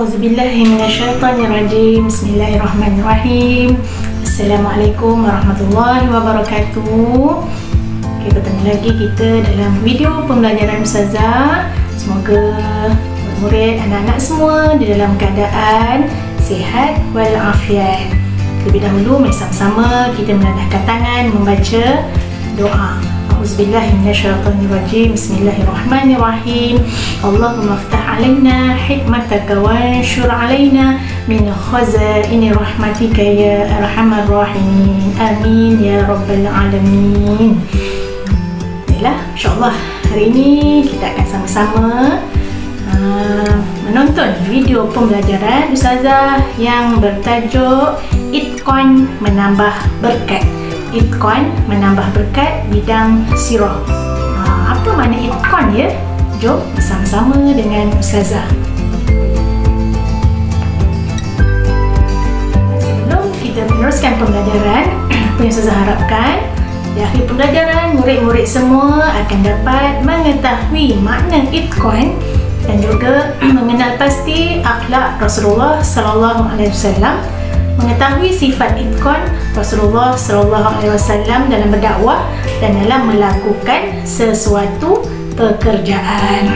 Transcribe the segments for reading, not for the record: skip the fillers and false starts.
A'udzubillahi minasyaitonirrajim. Bismillahirrahmanirrahim. Assalamualaikum warahmatullahi wabarakatuh. Okay, bertemu lagi kita dalam video pembelajaran Ustazah. Semoga murid anak-anak semua di dalam keadaan sihat walafiat. Lebih dahulu, mari sama-sama kita menadahkan tangan membaca doa. A'udzubillahi minasyaitonirrajim. Bismillahirrahmanirrahim. Allahumma aftah alaina hikmataka wa anshur alaina min khazaini rahmatika ya arhamar rahimin. Amin ya rabbal alamin. Baiklah, insya-Allah hari ini kita akan sama-sama menonton video pembelajaran Ustazah yang bertajuk Itqan Menambah Berkat. Itqan menambah berkat bidang sirah. Apa makna itqan ya? Jom bersama-sama dengan Ustazah. Sebelum kita meneruskan pembelajaran, apa yang Ustazah harapkan di akhir pembelajaran murid-murid semua akan dapat mengetahui makna itqan dan juga mengenal pasti akhlak Rasulullah sallallahu alaihi wasallam, mengetahui sifat itqan Rasulullah sallallahu alaihi wasallam dalam berdakwah dan dalam melakukan sesuatu pekerjaan.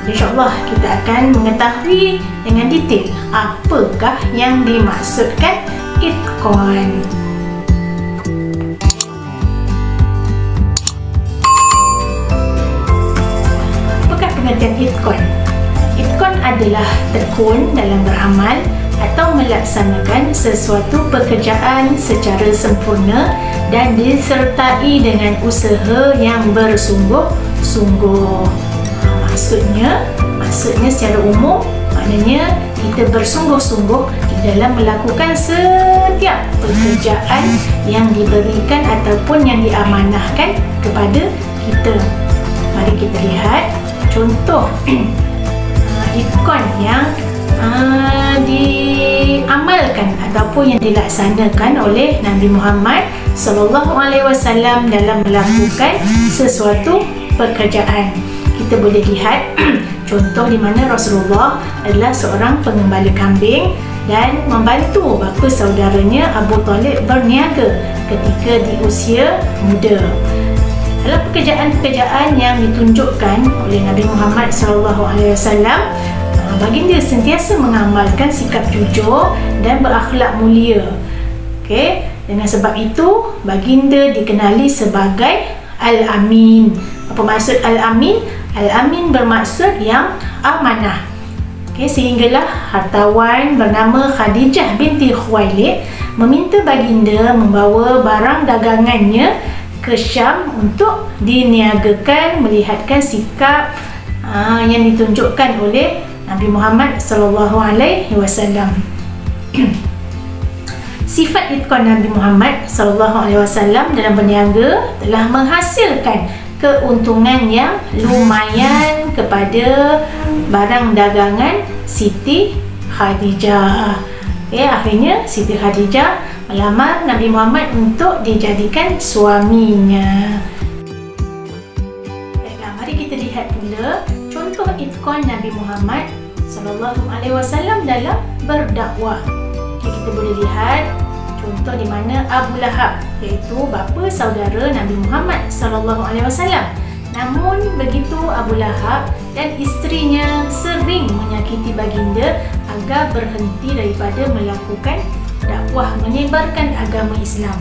InsyaAllah kita akan mengetahui dengan detail apakah yang dimaksudkan itqan. Apakah pengertian itqan? Itqan adalah tekun dalam beramal atau melaksanakan sesuatu pekerjaan secara sempurna dan disertai dengan usaha yang bersungguh-sungguh. Maksudnya secara umum, maknanya kita bersungguh-sungguh di dalam melakukan setiap pekerjaan yang diberikan ataupun yang diamanahkan kepada kita. Mari kita lihat contoh itqan yang diamalkan ataupun yang dilaksanakan oleh Nabi Muhammad sallallahu alaihi wasallam dalam melakukan sesuatu pekerjaan. Kita boleh lihat contoh di mana Rasulullah adalah seorang pengembala kambing dan membantu bapa saudaranya Abu Talib berniaga ketika di usia muda. Dalam pekerjaan-pekerjaan yang ditunjukkan oleh Nabi Muhammad sallallahu alaihi wasallam, baginda sentiasa mengamalkan sikap jujur dan berakhlak mulia. Okey, dengan sebab itu baginda dikenali sebagai Al-Amin. Apa maksud Al-Amin? Al-Amin bermaksud yang amanah. Okey, sehinggalah hartawan bernama Khadijah binti Khuwailid meminta baginda membawa barang dagangannya ke Syam untuk diniagakan, melihatkan sikap yang ditunjukkan oleh Nabi Muhammad sallallahu alaihi wasallam. Sifat itqan Nabi Muhammad sallallahu alaihi wasallam dalam berniaga telah menghasilkan keuntungan yang lumayan kepada barang dagangan Siti Khadijah. Akhirnya Siti Khadijah melamar Nabi Muhammad untuk dijadikan suaminya. Baiklah, mari kita lihat pula contoh itqan Nabi Muhammad sallallahu alaihi wasallam dalam berdakwah. Kita boleh lihat contoh di mana Abu Lahab, iaitu bapa saudara Nabi Muhammad sallallahu alaihi wasallam. Namun begitu Abu Lahab dan isterinya sering menyakiti baginda agar berhenti daripada melakukan dakwah menyebarkan agama Islam.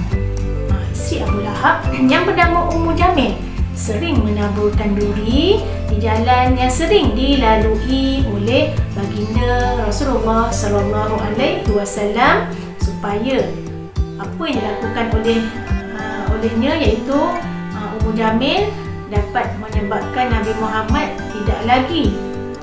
Isteri Abu Lahab yang bernama Ummu Jamil sering menaburkan duri di jalan yang sering dilalui oleh baginda Rasulullah sallallahu alaihi wasallam supaya apa yang dilakukan olehnya, iaitu Ummu Jamil, dapat menyebabkan Nabi Muhammad tidak lagi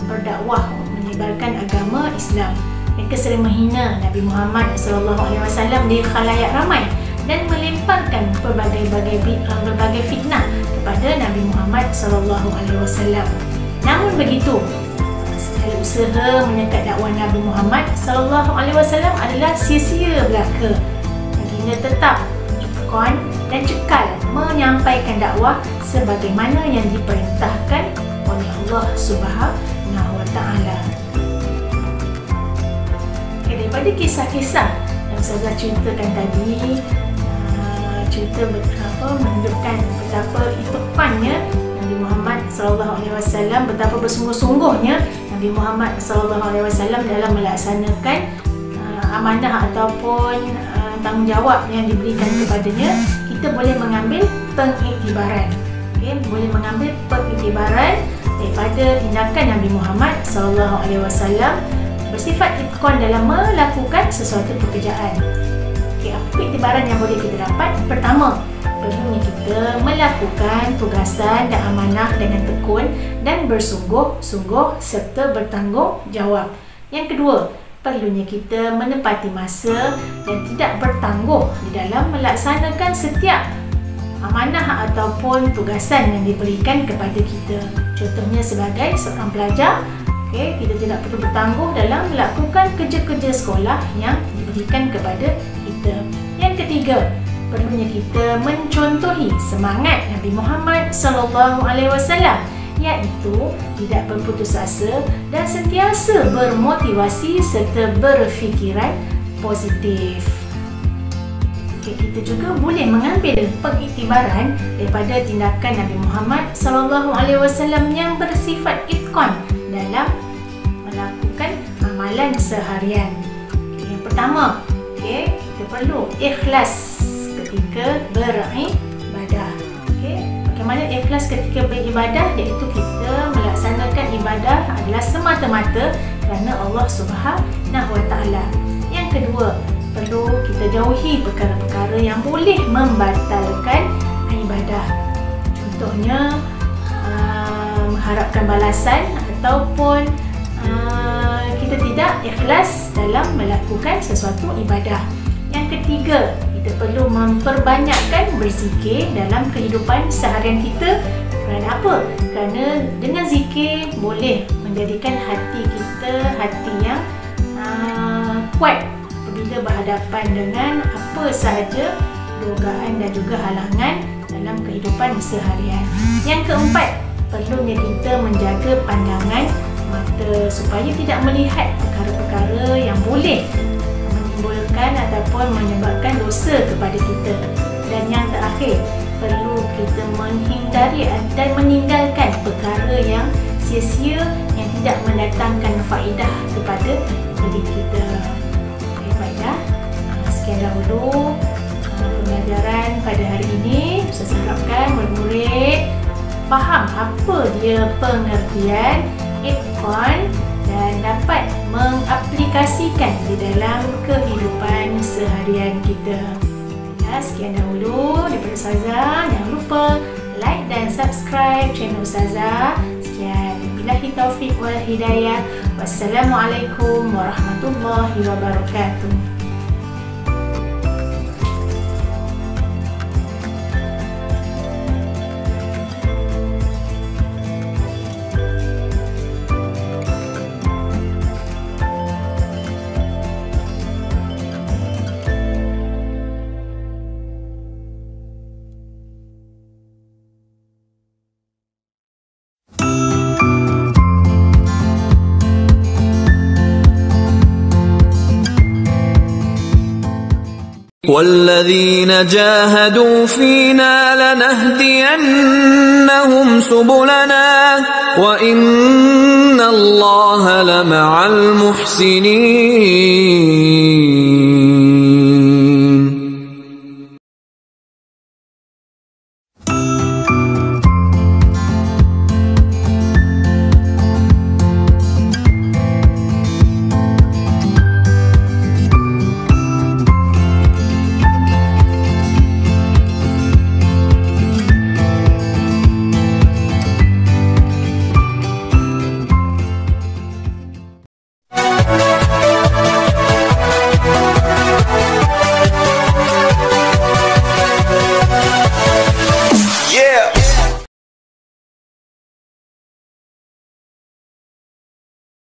berdakwah menyebarkan agama Islam. Mereka sering menghina Nabi Muhammad sallallahu alaihi wasallam di khalayak ramai dan melemparkan berbagai fitnah kepada Nabi Muhammad sallallahu alaihi wasallam. Namun begitu, segala usaha menyekat dakwah Nabi Muhammad sallallahu alaihi wasallam adalah sia-sia belaka. Baginda tetap itqan dan cekal menyampaikan dakwah sebagaimana yang diperintahkan oleh Allah Subhanahu wa taala. daripada kisah-kisah yang Ustazah ceritakan tadi, cerita menunjukkan betapa itqannya Nabi Muhammad SAW, betapa bersungguh-sungguhnya Nabi Muhammad SAW dalam melaksanakan amanah ataupun tanggungjawab yang diberikan kepadanya. Kita boleh mengambil pengiktibaran, boleh mengambil pengiktibaran daripada tindakan Nabi Muhammad SAW bersifat itqan dalam melakukan sesuatu pekerjaan. Apa iktibaran yang boleh kita dapat? Pertama, perlunya kita melakukan tugasan dan amanah dengan tekun dan bersungguh-sungguh serta bertanggungjawab. Yang kedua, perlunya kita menepati masa dan tidak bertangguh di dalam melaksanakan setiap amanah ataupun tugasan yang diberikan kepada kita. Contohnya sebagai seorang pelajar, kita tidak perlu bertangguh dalam melakukan kerja-kerja sekolah yang diberikan kepada kita. Yang ketiga, perlunya kita mencontohi semangat Nabi Muhammad SAW, iaitu tidak berputus asa dan sentiasa bermotivasi serta berfikiran positif. Kita juga boleh mengambil pengiktibaran daripada tindakan Nabi Muhammad SAW yang bersifat itqan dalam melakukan amalan seharian. Yang pertama, kita perlu ikhlas ketika beribadah. Bagaimana ikhlas ketika beribadah? Iaitu kita melaksanakan ibadah adalah semata-mata kerana Allah Subhanahu Wa Taala. Yang kedua, perlu kita jauhi perkara-perkara yang boleh membatalkan ibadah. Contohnya mengharapkan balasan ataupun kita tidak ikhlas dalam melakukan sesuatu ibadah. Yang ketiga, kita perlu memperbanyakkan berzikir dalam kehidupan seharian kita. Kerana apa? Kerana dengan zikir boleh menjadikan hati kita hati yang kuat apabila berhadapan dengan apa sahaja godaan dan juga halangan dalam kehidupan seharian. Yang keempat, perlunya kita menjaga pandangan mata supaya tidak melihat perkara-perkara yang boleh menimbulkan ataupun menyebabkan dosa kepada kita. Dan yang terakhir, perlu kita menghindari dan meninggalkan perkara yang sia-sia yang tidak mendatangkan faedah kepada diri kita. Baiklah, sekian dahulu pembelajaran pada hari ini. Saya harapkan murid-murid faham apa dia pengertian itqan dan dapat mengaplikasikan di dalam kehidupan seharian kita. Sekian dahulu daripada Ustazah. Jangan lupa like dan subscribe channel Ustazah. Sekian. Billahi taufiq wal hidayah. Wassalamualaikum warahmatullahi wabarakatuh. والذين جاهدوا فينا لنهدينهم سبلنا وإن الله لمع المحسنين